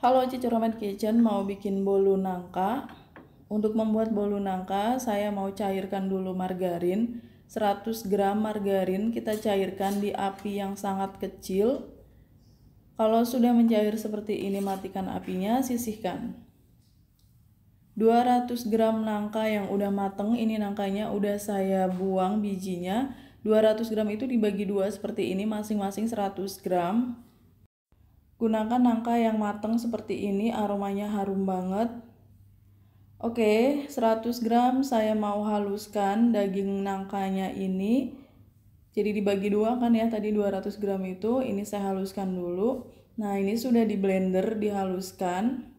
Halo Cici Romet Kitchen, mau bikin bolu nangka. Untuk membuat bolu nangka, saya mau cairkan dulu margarin. 100 gram margarin kita cairkan di api yang sangat kecil. Kalau sudah mencair seperti ini, matikan apinya, sisihkan. 200 gram nangka yang udah mateng, ini nangkanya udah saya buang bijinya. 200 gram itu dibagi dua seperti ini, masing-masing 100 gram. Gunakan nangka yang mateng seperti ini, aromanya harum banget. Oke, 100 gram saya mau haluskan daging nangkanya ini. Jadi dibagi dua kan ya, tadi 200 gram itu, ini saya haluskan dulu. Nah, ini sudah di blender, dihaluskan.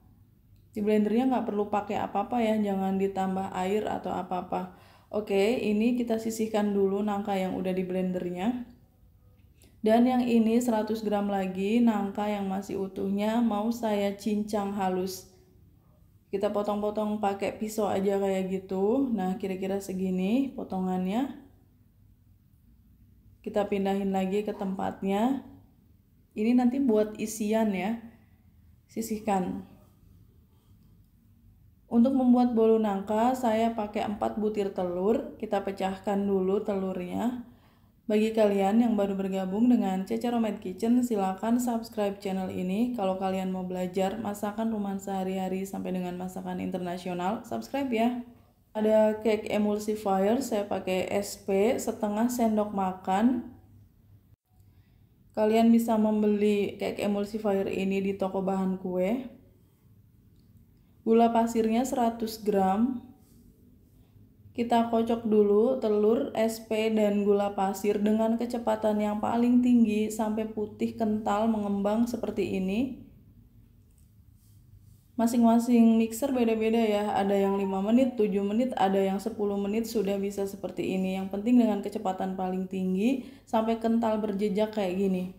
Di blendernya nggak perlu pakai apa-apa ya, jangan ditambah air atau apa-apa. Oke, ini kita sisihkan dulu nangka yang udah di blendernya. Dan yang ini 100 gram lagi nangka yang masih utuhnya mau saya cincang halus. Kita potong-potong pakai pisau aja kayak gitu. Nah, kira-kira segini potongannya. Kita pindahin lagi ke tempatnya. Ini nanti buat isian ya. Sisihkan. Untuk membuat bolu nangka, saya pakai 4 butir telur. Kita pecahkan dulu telurnya. Bagi kalian yang baru bergabung dengan Cici Romet Kitchen, silakan subscribe channel ini. Kalau kalian mau belajar masakan rumahan sehari-hari sampai dengan masakan internasional, subscribe ya. Ada cake emulsifier, saya pakai SP setengah sendok makan. Kalian bisa membeli cake emulsifier ini di toko bahan kue. Gula pasirnya 100 gram. Kita kocok dulu telur, SP, dan gula pasir dengan kecepatan yang paling tinggi sampai putih kental mengembang seperti ini. Masing-masing mixer beda-beda ya, ada yang 5 menit, 7 menit, ada yang 10 menit sudah bisa seperti ini. Yang penting dengan kecepatan paling tinggi sampai kental berjejak kayak gini.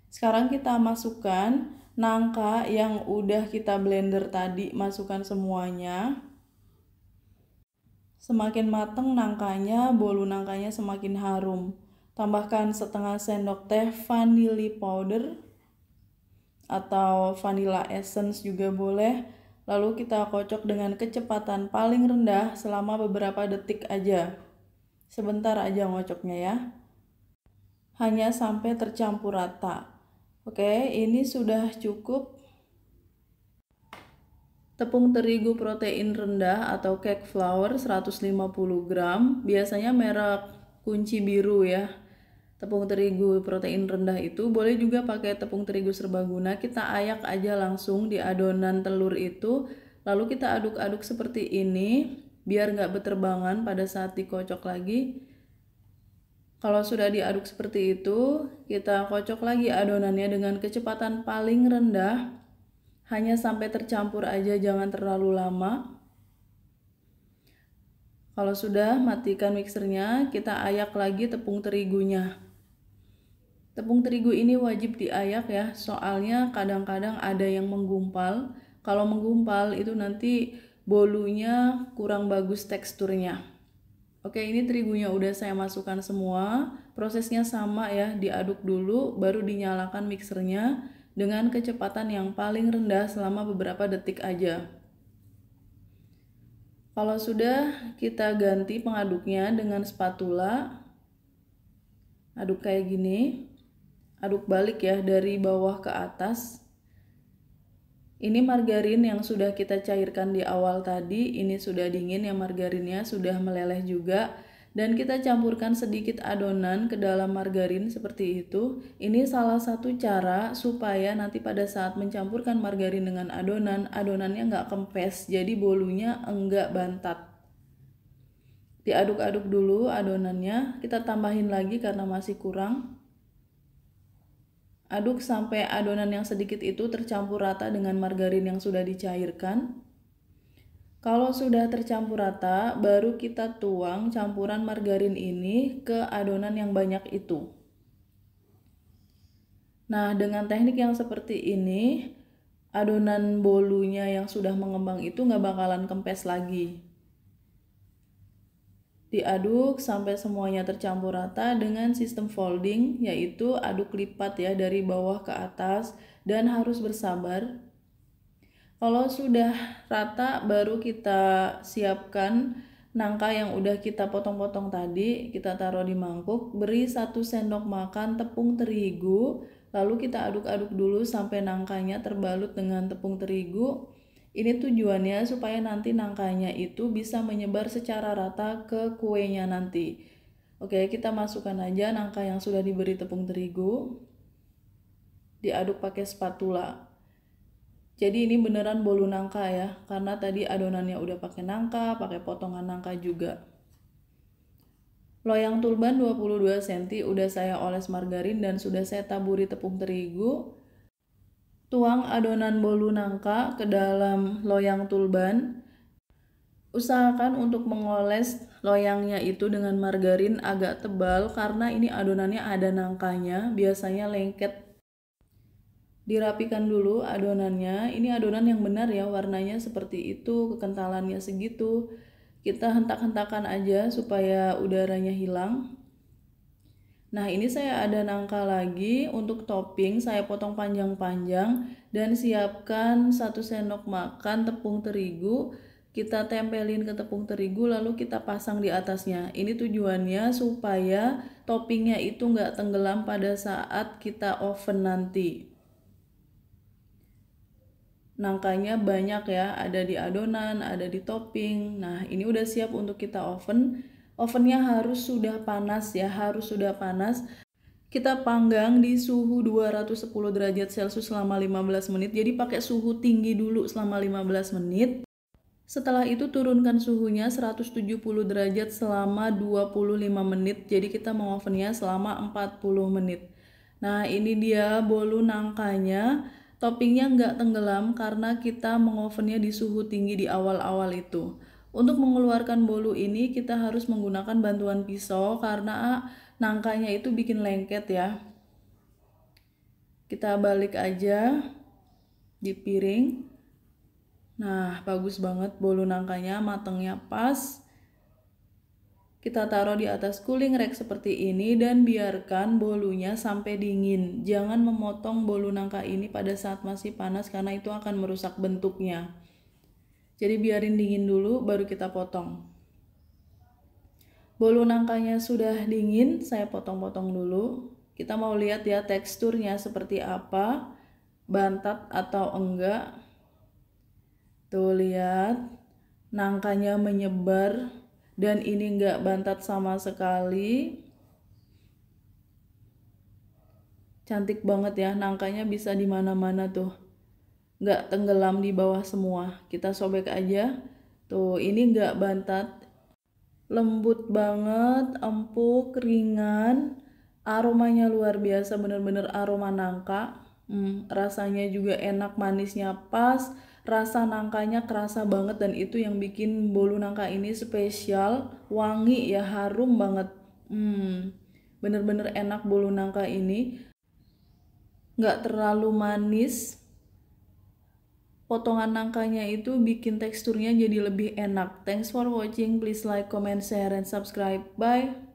Sekarang kita masukkan nangka yang udah kita blender tadi, masukkan semuanya. Semakin mateng nangkanya, bolu nangkanya semakin harum. Tambahkan setengah sendok teh vanilla powder atau vanilla essence juga boleh. Lalu kita kocok dengan kecepatan paling rendah selama beberapa detik aja. Sebentar aja ngocoknya ya. Hanya sampai tercampur rata. Oke, ini sudah cukup. Tepung terigu protein rendah atau cake flour 150 gram, biasanya merek kunci biru ya. Tepung terigu protein rendah itu boleh juga pakai tepung terigu serbaguna. Kita ayak aja langsung di adonan telur itu, lalu kita aduk-aduk seperti ini biar nggak berterbangan pada saat dikocok lagi. Kalau sudah diaduk seperti itu, kita kocok lagi adonannya dengan kecepatan paling rendah. Hanya sampai tercampur aja, jangan terlalu lama. Kalau sudah, matikan mixernya, kita ayak lagi tepung terigunya. Tepung terigu ini wajib diayak ya, soalnya kadang-kadang ada yang menggumpal. Kalau menggumpal itu nanti bolunya kurang bagus teksturnya. Oke, ini terigunya udah saya masukkan semua. Prosesnya sama ya, diaduk dulu, baru dinyalakan mixernya dengan kecepatan yang paling rendah selama beberapa detik aja. Kalau sudah, kita ganti pengaduknya dengan spatula. Aduk kayak gini. Aduk balik ya, dari bawah ke atas. Ini margarin yang sudah kita cairkan di awal tadi, ini sudah dingin ya, margarinnya sudah meleleh juga. Dan kita campurkan sedikit adonan ke dalam margarin seperti itu. Ini salah satu cara supaya nanti pada saat mencampurkan margarin dengan adonan, adonannya nggak kempes, jadi bolunya enggak bantat. Diaduk-aduk dulu adonannya, kita tambahin lagi karena masih kurang. Aduk sampai adonan yang sedikit itu tercampur rata dengan margarin yang sudah dicairkan. Kalau sudah tercampur rata, baru kita tuang campuran margarin ini ke adonan yang banyak itu. Nah, dengan teknik yang seperti ini, adonan bolunya yang sudah mengembang itu nggak bakalan kempes lagi. Diaduk sampai semuanya tercampur rata dengan sistem folding, yaitu aduk lipat ya dari bawah ke atas, dan harus bersabar. Kalau sudah rata baru kita siapkan nangka yang udah kita potong-potong tadi, kita taruh di mangkuk, beri 1 sendok makan tepung terigu, lalu kita aduk-aduk dulu sampai nangkanya terbalut dengan tepung terigu. Ini tujuannya supaya nanti nangkanya itu bisa menyebar secara rata ke kuenya nanti. Oke, kita masukkan aja nangka yang sudah diberi tepung terigu, diaduk pakai spatula. Jadi ini beneran bolu nangka ya, karena tadi adonannya udah pakai nangka, pakai potongan nangka juga. Loyang tulban 22 cm udah saya oles margarin dan sudah saya taburi tepung terigu. Tuang adonan bolu nangka ke dalam loyang tulban. Usahakan untuk mengoles loyangnya itu dengan margarin agak tebal karena ini adonannya ada nangkanya, biasanya lengket. Dirapikan dulu adonannya. Ini adonan yang benar ya, warnanya seperti itu, kekentalannya segitu. Kita hentak-hentakan aja supaya udaranya hilang. Nah, ini saya ada nangka lagi. Untuk topping saya potong panjang-panjang dan siapkan 1 sendok makan tepung terigu. Kita tempelin ke tepung terigu lalu kita pasang di atasnya. Ini tujuannya supaya toppingnya itu nggak tenggelam pada saat kita oven nanti. Nangkanya banyak ya, ada di adonan, ada di topping. Nah, ini udah siap untuk kita oven. Ovennya harus sudah panas ya, harus sudah panas. Kita panggang di suhu 210 derajat Celcius selama 15 menit. Jadi pakai suhu tinggi dulu selama 15 menit. Setelah itu turunkan suhunya 170 derajat selama 25 menit. Jadi kita mengovennya selama 40 menit. Nah, ini dia bolu nangkanya. Toppingnya nggak tenggelam karena kita mengovennya di suhu tinggi di awal-awal itu. Untuk mengeluarkan bolu ini kita harus menggunakan bantuan pisau karena nangkanya itu bikin lengket ya. Kita balik aja di piring. Nah, bagus banget bolu nangkanya, matangnya pas. Kita taruh di atas cooling rack seperti ini dan biarkan bolunya sampai dingin. Jangan memotong bolu nangka ini pada saat masih panas karena itu akan merusak bentuknya. Jadi biarin dingin dulu baru kita potong. Bolu nangkanya sudah dingin, saya potong-potong dulu. Kita mau lihat ya teksturnya seperti apa, bantat atau enggak. Tuh lihat, nangkanya menyebar. Dan ini enggak bantat sama sekali. Cantik banget ya, nangkanya bisa di mana-mana tuh. Enggak tenggelam di bawah semua. Kita sobek aja. Tuh, ini enggak bantat. Lembut banget, empuk, ringan. Aromanya luar biasa, bener-bener aroma nangka. Rasanya juga enak, manisnya pas. Rasa nangkanya kerasa banget dan itu yang bikin bolu nangka ini spesial, wangi ya, harum banget. Bener-bener enak bolu nangka ini, nggak terlalu manis. Potongan nangkanya itu bikin teksturnya jadi lebih enak. Thanks for watching, please like, comment, share, and subscribe. Bye.